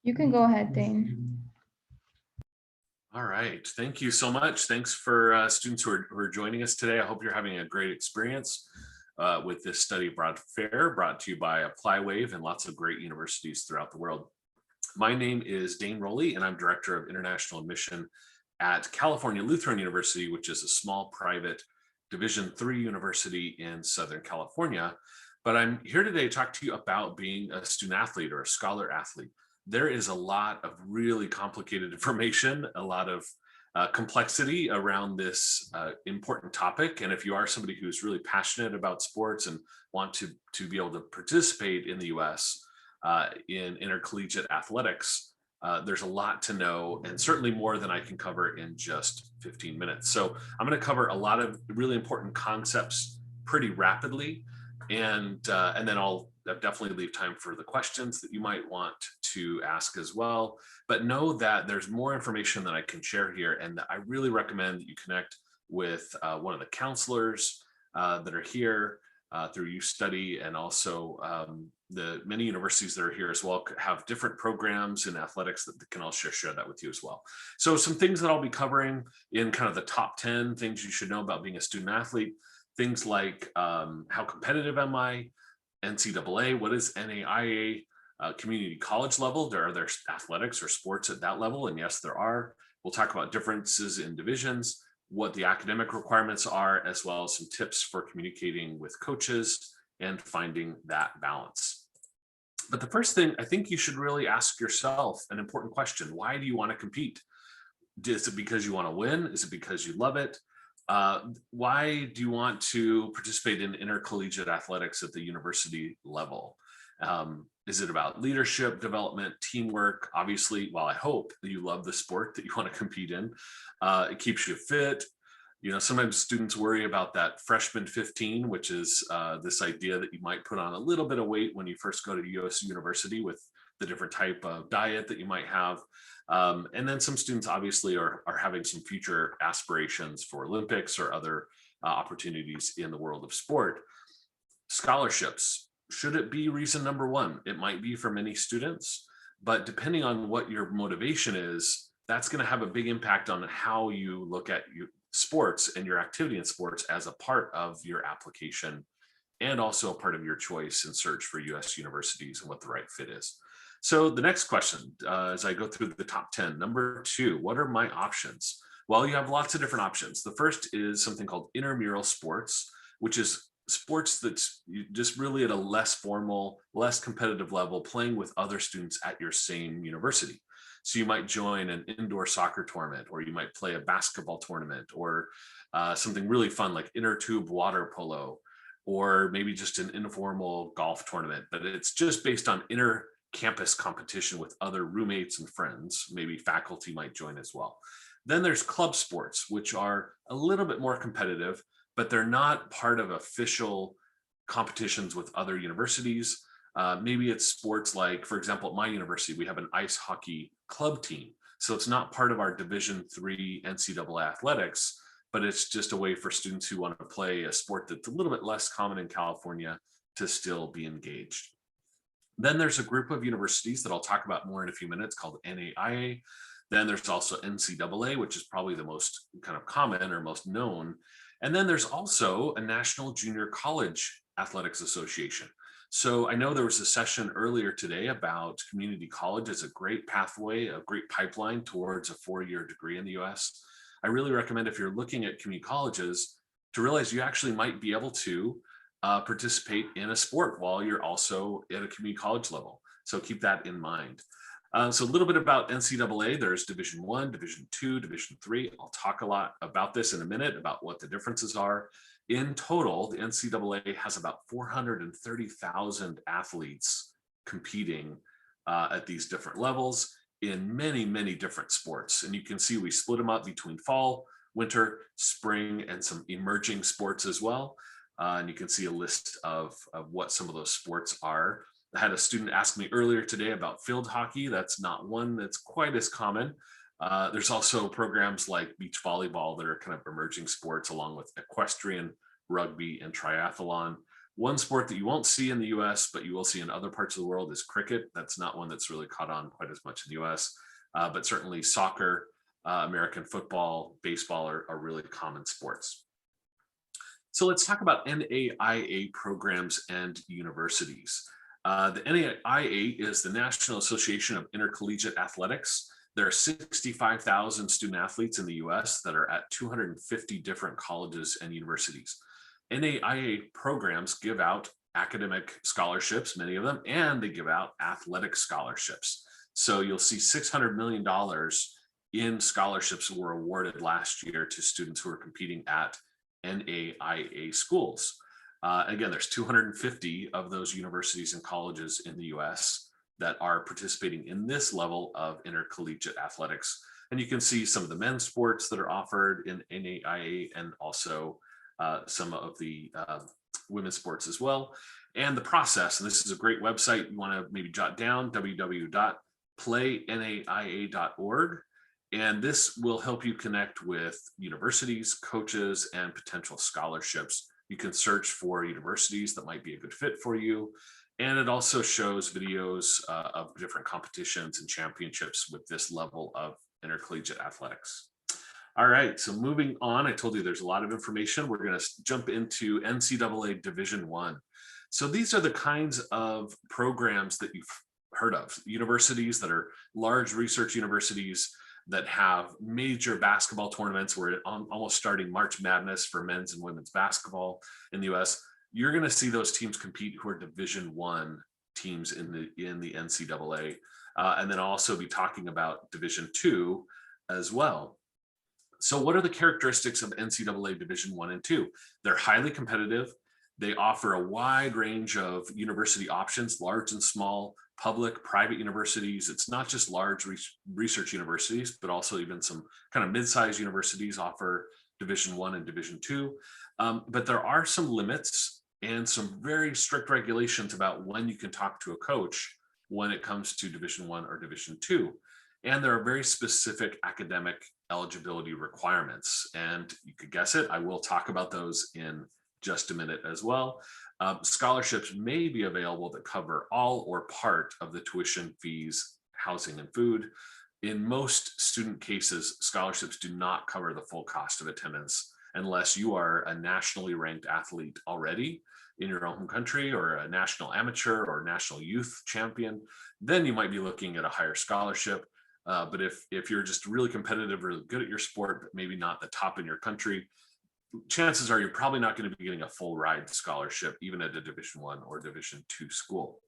You can go ahead, Dane. All right, thank you so much. Thanks for students who are joining us today. I hope you're having a great experience with this study abroad fair brought to you by ApplyWave and lots of great universities throughout the world. My name is Dane Rowley, and I'm Director of International Admission at California Lutheran University, which is a small private Division III university in Southern California. But I'm here today to talk to you about being a student athlete or a scholar athlete. There is a lot of really complicated information, a lot of complexity around this important topic. And if you are somebody who's really passionate about sports and want to be able to participate in the US in intercollegiate athletics, there's a lot to know, and certainly more than I can cover in just 15 minutes. So I'm going to cover a lot of really important concepts pretty rapidly, and then I'll definitely leave time for the questions that you might want to ask as well. But know that there's more information that I can share here, and I really recommend that you connect with one of the counselors that are here through U Study, and also the many universities that are here as well have different programs in athletics that can also share that with you as well. So some things that I'll be covering in kind of the top 10 things you should know about being a student athlete, things like how competitive am I, NCAA, what is NAIA, community college level, are there athletics or sports at that level? And yes, there are. We'll talk about differences in divisions, what the academic requirements are, as well as some tips for communicating with coaches and finding that balance. But the first thing, I think you should really ask yourself an important question. Why do you want to compete? Is it because you want to win? Is it because you love it? Why do you want to participate in intercollegiate athletics at the university level? Is it about leadership development, teamwork? Obviously, well, I hope that you love the sport that you want to compete in. It keeps you fit. You know, sometimes students worry about that freshman 15, which is this idea that you might put on a little bit of weight when you first go to US University with the different type of diet that you might have. And then some students obviously are having some future aspirations for Olympics or other opportunities in the world of sport. Scholarships, should it be reason number one? It might be for many students, but depending on what your motivation is, that's going to have a big impact on how you look at sports and your activity in sports as a part of your application, and also a part of your choice and search for US universities and what the right fit is. So the next question, as I go through the top 10, number 2, what are my options? Well, you have lots of different options. The first is something called Intramural Sports, which is sports that's just really at a less formal, less competitive level, playing with other students at your same university. So you might join an indoor soccer tournament, or you might play a basketball tournament, or something really fun like inner tube water polo, or maybe just an informal golf tournament. But it's just based on inter-campus competition with other roommates and friends. Maybe faculty might join as well. Then there's club sports, which are a little bit more competitive, but they're not part of official competitions with other universities. Maybe it's sports like, for example, at my university, we have an ice hockey club team. So it's not part of our Division III NCAA athletics, but it's just a way for students who want to play a sport that's a little bit less common in California to still be engaged. Then there's a group of universities that I'll talk about more in a few minutes called NAIA. Then there's also NCAA, which is probably the most kind of common or most known. And then there's also a National Junior College Athletics Association. So I know there was a session earlier today about community college as a great pathway, a great pipeline towards a 4-year degree in the US. I really recommend, if you're looking at community colleges, to realize you actually might be able to participate in a sport while you're also at a community college level. So keep that in mind. So a little bit about NCAA. There's Division One, Division Two, Division Three. I'll talk a lot about this in a minute, about what the differences are. In total, the NCAA has about 430,000 athletes competing at these different levels in many, many different sports. And you can see we split them up between fall, winter, spring, and some emerging sports as well. And you can see a list of what some of those sports are. I had a student ask me earlier today about field hockey. That's not one that's quite as common. There's also programs like beach volleyball that are kind of emerging sports, along with equestrian, rugby, and triathlon. One sport that you won't see in the US, but you will see in other parts of the world is cricket. That's not one that's really caught on quite as much in the US, but certainly soccer, American football, baseball are really common sports. So let's talk about NAIA programs and universities. The NAIA is the National Association of Intercollegiate Athletics. There are 65,000 student athletes in the US that are at 250 different colleges and universities. NAIA programs give out academic scholarships, many of them, and they give out athletic scholarships. So you'll see $600 million in scholarships were awarded last year to students who are competing at NAIA schools. Again, there's 250 of those universities and colleges in the US that are participating in this level of intercollegiate athletics. And you can see some of the men's sports that are offered in NAIA and also some of the women's sports as well. And the process, and this is a great website you want to maybe jot down, www.playnaia.org. And this will help you connect with universities, coaches, and potential scholarships. You can search for universities that might be a good fit for you. And it also shows videos of different competitions and championships with this level of intercollegiate athletics. All right, so moving on, I told you there's a lot of information. We're going to jump into NCAA Division One. So these are the kinds of programs that you've heard of, universities that are large research universities that have major basketball tournaments. We're almost starting March Madness for men's and women's basketball in the US. You're going to see those teams compete who are Division One teams in the NCAA, and then I'll also be talking about Division Two as well. So what are the characteristics of NCAA Division One and Two? They're highly competitive. They offer a wide range of university options, large and small, public, private universities. It's not just large research universities, but also even some kind of mid-sized universities offer Division One and Division Two. But there are some limits and some very strict regulations about when you can talk to a coach when it comes to Division One or Division Two. And there are very specific academic eligibility requirements. And you could guess it, I will talk about those in just a minute as well. Scholarships may be available that cover all or part of the tuition, fees, housing, and food. In most student cases, scholarships do not cover the full cost of attendance unless you are a nationally ranked athlete already in your own country, or a national amateur or national youth champion. Then you might be looking at a higher scholarship. But if you're just really competitive, really good at your sport, but maybe not the top in your country, chances are you're probably not going to be getting a full ride scholarship, even at a Division One or Division Two school.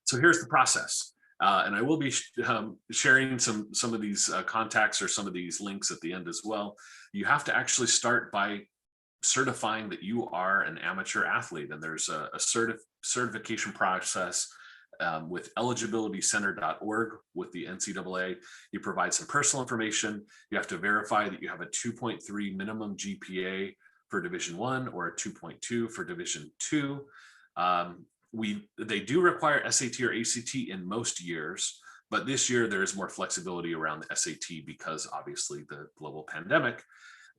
So here's the process. And I will be sharing some of these contacts or some of these links at the end as well. You have to actually start by certifying that you are an amateur athlete. And there's a certification process with eligibilitycenter.org with the NCAA. You provide some personal information. You have to verify that you have a 2.3 minimum GPA for Division One or a 2.2 for Division Two. They do require SAT or ACT in most years, but this year there is more flexibility around the SAT because obviously the global pandemic.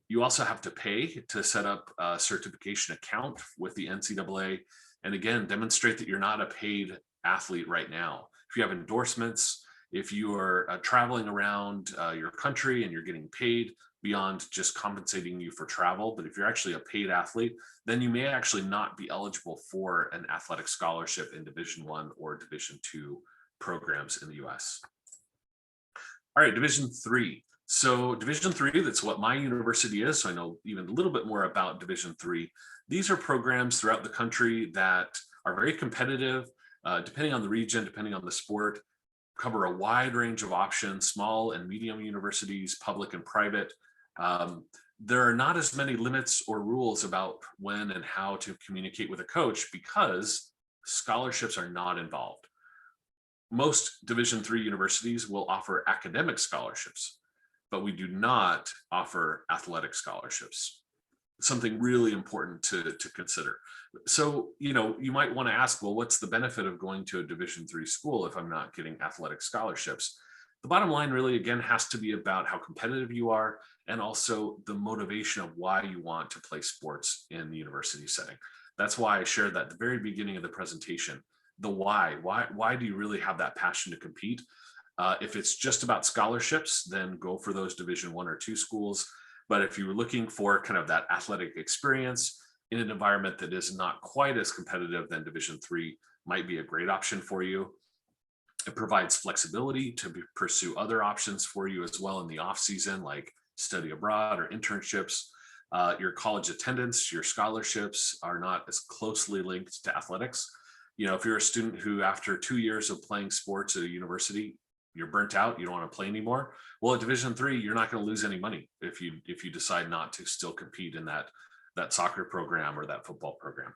You also have to pay to set up a certification account with the NCAA, and again, demonstrate that you're not a paid athlete right now. If you have endorsements, if you are traveling around your country and you're getting paid beyond just compensating you for travel, but if you're actually a paid athlete, then you may actually not be eligible for an athletic scholarship in Division One or Division Two programs in the US. All right, Division Three. So Division Three, that's what my university is. So I know even a little bit more about Division Three. These are programs throughout the country that are very competitive, depending on the region, depending on the sport, cover a wide range of options, small and medium universities, public and private. There are not as many limits or rules about when and how to communicate with a coach because scholarships are not involved. Most Division Three universities will offer academic scholarships, but we do not offer athletic scholarships. Something really important to consider. So, you might want to ask, well, what's the benefit of going to a Division Three school if I'm not getting athletic scholarships? The bottom line really, again, has to be about how competitive you are and also the motivation of why you want to play sports in the university setting. That's why I shared that at the very beginning of the presentation. The why do you really have that passion to compete? If it's just about scholarships, then go for those Division One or two schools. But if you're looking for kind of that athletic experience in an environment that is not quite as competitive, then Division Three might be a great option for you. It provides flexibility to pursue other options for you as well in the off season, like study abroad or internships. Your college attendance, your scholarships are not as closely linked to athletics. If you're a student who after 2 years of playing sports at a university, you're burnt out, you don't want to play anymore. Well, at Division Three, you're not going to lose any money if you decide not to still compete in that soccer program or that football program.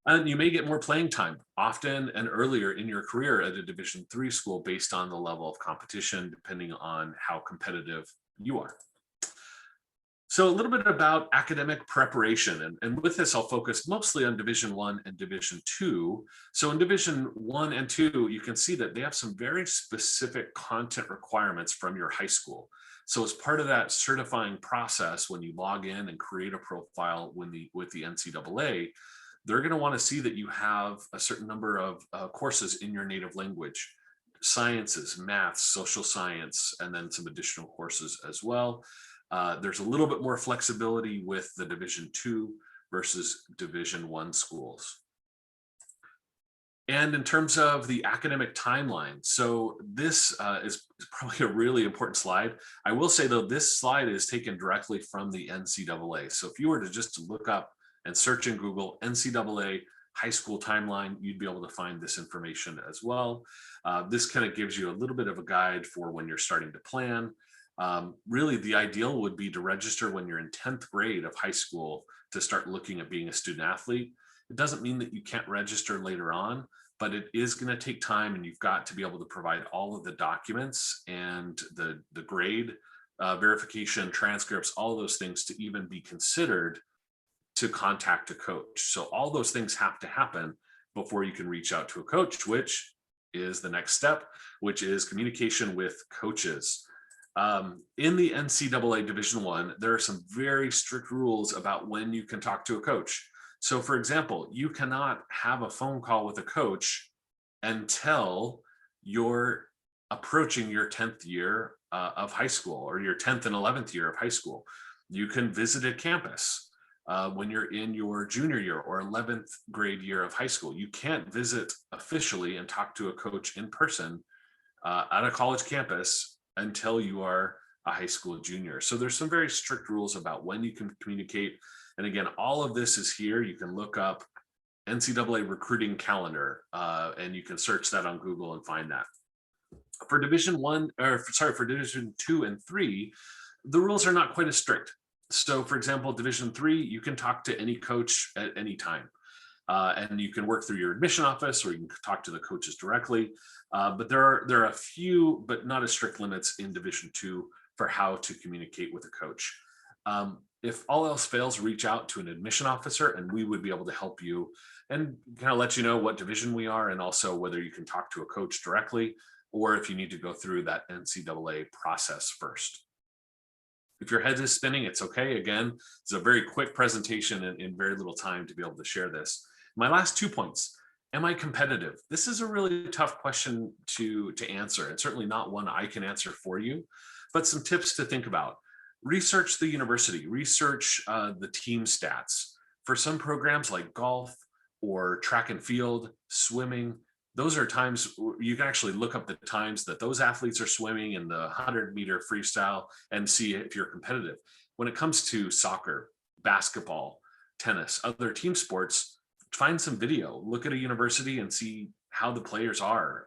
And you may get more playing time often and earlier in your career at a Division Three school based on the level of competition, depending on how competitive you are. So a little bit about academic preparation. And with this, I'll focus mostly on Division One and Division Two. So in Division One and Two, you can see that they have some very specific content requirements from your high school. So as part of that certifying process, when you log in and create a profile with the NCAA, they're going to want to see that you have a certain number of courses in your native language, sciences, math, social science, and then some additional courses as well. There's a little bit more flexibility with the Division Two versus Division One schools. And in terms of the academic timeline, so this is probably a really important slide. I will say though, this slide is taken directly from the NCAA. So if you were to just look up and search in Google NCAA high school timeline, you'd be able to find this information as well. This kind of gives you a little bit of a guide for when you're starting to plan. Really, the ideal would be to register when you're in 10th grade of high school to start looking at being a student athlete. It doesn't mean that you can't register later on, but it is going to take time, and you've got to be able to provide all of the documents and the grade verification, transcripts, all those things to even be considered to contact a coach. So all those things have to happen before you can reach out to a coach, which is the next step, which is communication with coaches. In the NCAA Division One, there are some very strict rules about when you can talk to a coach. So for example, you cannot have a phone call with a coach until you're approaching your 10th year of high school, or your 10th and 11th year of high school. You can visit a campus when you're in your junior year or 11th grade year of high school. You can't visit officially and talk to a coach in person at a college campus until you are a high school junior. So there's some very strict rules about when you can communicate. And again, all of this is here. You can look up NCAA recruiting calendar and you can search that on Google and find that. For Division Two and Three, the rules are not quite as strict. So for example, Division Three, you can talk to any coach at any time. And you can work through your admission office, or you can talk to the coaches directly. But there are a few, but not as strict limits in Division Two for how to communicate with a coach. If all else fails, reach out to an admission officer, and we would be able to help you and kind of let you know what division we are, and also whether you can talk to a coach directly, or if you need to go through that NCAA process first. If your head is spinning, it's okay. Again, it's a very quick presentation in very little time to be able to share this. My last 2 points. Am I competitive? This is a really tough question to answer, and certainly not one I can answer for you, but some tips to think about. Research the university, research the team stats. For some programs like golf or track and field, swimming, those are times you can actually look up the times that those athletes are swimming in the 100-meter freestyle and see if you're competitive. When it comes to soccer, basketball, tennis, other team sports, find some video, look at a university and see how the players are,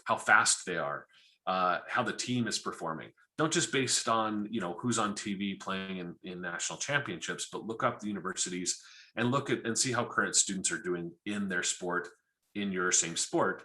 how fast they are, how the team is performing. Don't just based on who's on TV playing in national championships, but look up the universities and look at and see how current students are doing in their sport, in your same sport.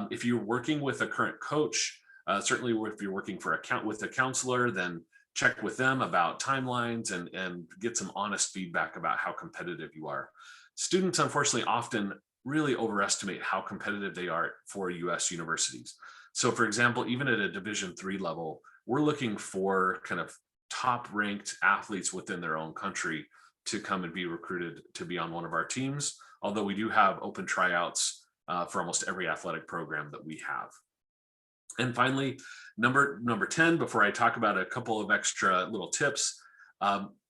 If you're working with a current coach, certainly if you're working with a counselor, then check with them about timelines and get some honest feedback about how competitive you are. Students, unfortunately, often really overestimate how competitive they are for US universities. So for example, even at a Division III level, we're looking for kind of top ranked athletes within their own country to come and be recruited to be on one of our teams, although we do have open tryouts for almost every athletic program that we have. And finally, number 10, before I talk about a couple of extra little tips,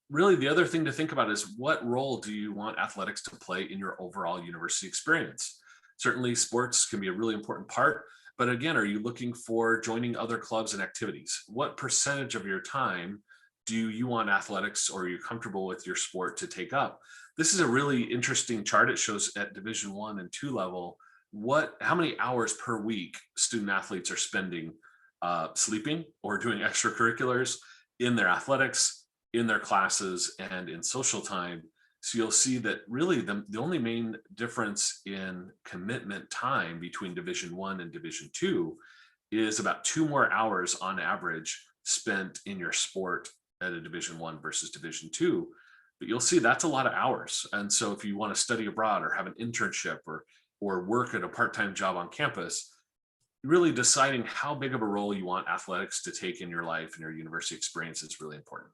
really the other thing to think about is what role do you want athletics to play in your overall university experience? Certainly sports can be a really important part, but again, are you looking for joining other clubs and activities? What percentage of your time do you want athletics, or are you comfortable with your sport to take up? This is a really interesting chart. It shows at Division One and Two level how many hours per week student athletes are spending sleeping or doing extracurriculars in their athletics, in their classes, and in social time. So you'll see that really the only main difference in commitment time between Division One and Division Two is about 2 more hours on average spent in your sport at a Division One versus Division Two. But you'll see that's a lot of hours. And so if you want to study abroad or have an internship or work at a part-time job on campus, really deciding how big of a role you want athletics to take in your life and your university experience is really important.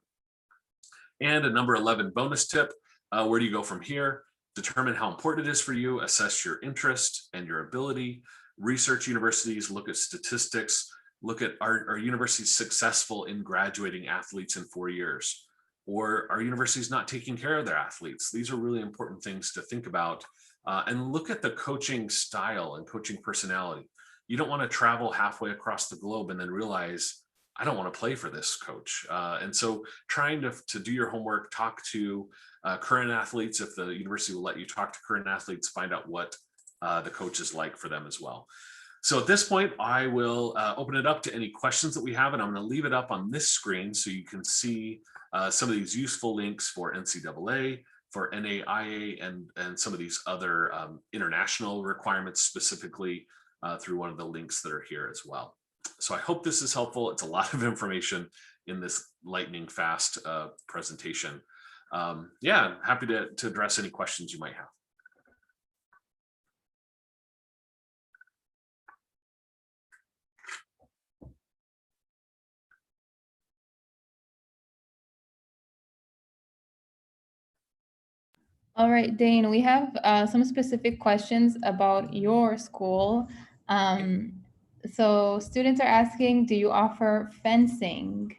And a number 11 bonus tip, where do you go from here? Determine how important it is for you, assess your interest and your ability, research universities, look at statistics, look at are universities successful in graduating athletes in 4 years? Or are universities not taking care of their athletes? These are really important things to think about. And look at the coaching style and coaching personality. You don't want to travel halfway across the globe and then realize, I don't want to play for this coach. And so trying to do your homework, talk to current athletes, if the university will let you talk to current athletes, find out what the coach is like for them as well. So at this point, I will open it up to any questions that we have, and I'm going to leave it up on this screen so you can see some of these useful links for NCAA, for NAIA, and some of these other international requirements specifically through one of the links that are here as well. So I hope this is helpful. It's a lot of information in this lightning fast presentation. Yeah, I'm happy to address any questions you might have. All right, Dane, we have some specific questions about your school. So students are asking, do you offer fencing?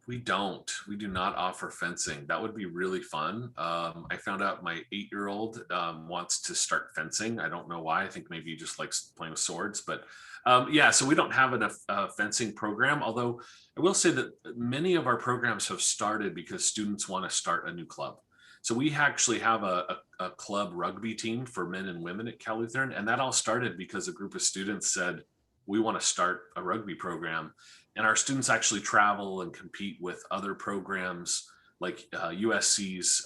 We don't. We do not offer fencing. That would be really fun. I found out my 8-year-old wants to start fencing. I don't know why. I think maybe he just likes playing with swords. But yeah, so we don't have a fencing program, although I will say that many of our programs have started because students want to start a new club. So we actually have a club rugby team for men and women at Cal Lutheran, and that all started because a group of students said, we want to start a rugby program. And our students actually travel and compete with other programs like USC's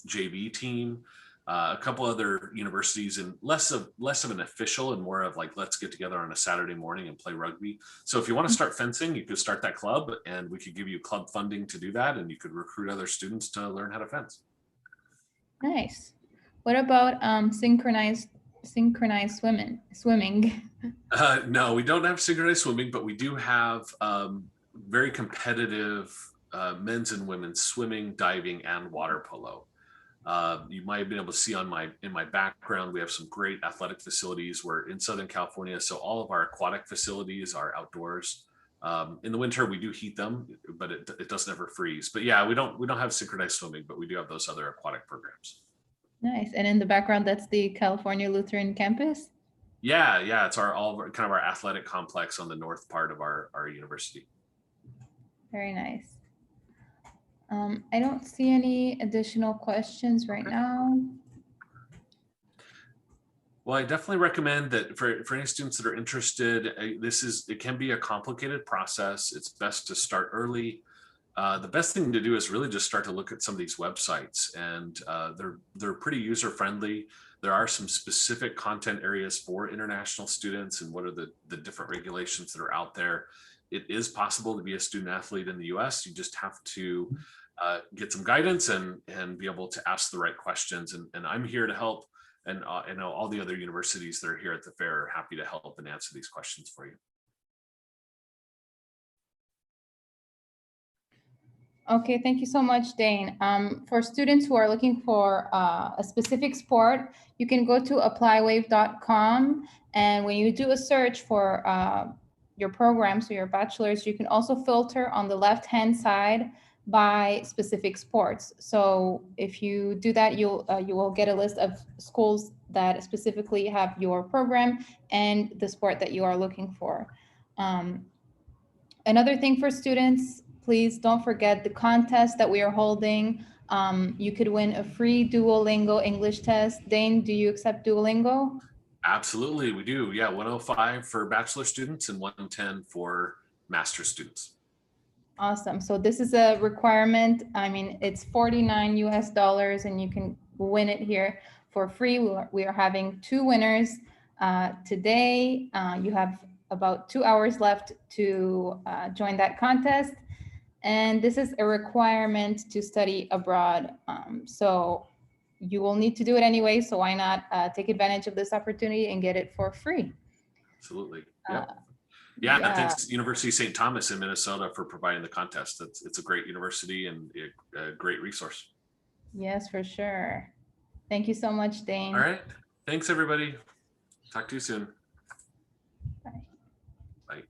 JV team, a couple other universities, and less of an official and more of like, let's get together on a Saturday morning and play rugby. So if you want to start fencing, you could start that club and we could give you club funding to do that, and you could recruit other students to learn how to fence. Nice. What about synchronized swimming? No, we don't have synchronized swimming, but we do have very competitive men's and women's swimming, diving, and water polo. You might have been able to see in my background, we have some great athletic facilities. We're in Southern California, so all of our aquatic facilities are outdoors. In the winter, we do heat them, but it doesn't ever freeze. But yeah, we don't have synchronized swimming, but we do have those other aquatic programs. Nice. And in the background, that's the California Lutheran campus? Yeah, it's kind of our athletic complex on the north part of our university. Very nice. I don't see any additional questions right now. Well, I definitely recommend that for any students that are interested, it can be a complicated process. It's best to start early. The best thing to do is really just start to look at some of these websites, and they're pretty user friendly. There are some specific content areas for international students and what are the different regulations that are out there. It is possible to be a student athlete in the US. You just have to get some guidance and be able to ask the right questions. And I'm here to help. And I know all the other universities that are here at the fair are happy to help and answer these questions for you. Okay, thank you so much, Dane. For students who are looking for a specific sport, you can go to applywave.com. And when you do a search for your program, so your bachelor's, you can also filter on the left-hand side by specific sports. So if you do that, you will get a list of schools that specifically have your program and the sport that you are looking for. Another thing for students, please don't forget the contest that we are holding. You could win a free Duolingo English test. Dane, do you accept Duolingo? Absolutely, we do. Yeah, 105 for bachelor students and 110 for master students. Awesome. So this is a requirement. I mean, it's 49 US dollars and you can win it here for free. We are having 2 winners today. You have about 2 hours left to join that contest. And this is a requirement to study abroad. So you will need to do it anyway. So why not take advantage of this opportunity and get it for free? Absolutely. Yeah. Yeah, thanks University of St. Thomas in Minnesota for providing the contest. It's a great university and a great resource. Yes, for sure. Thank you so much, Dane. All right. Thanks, everybody. Talk to you soon. Bye. Bye.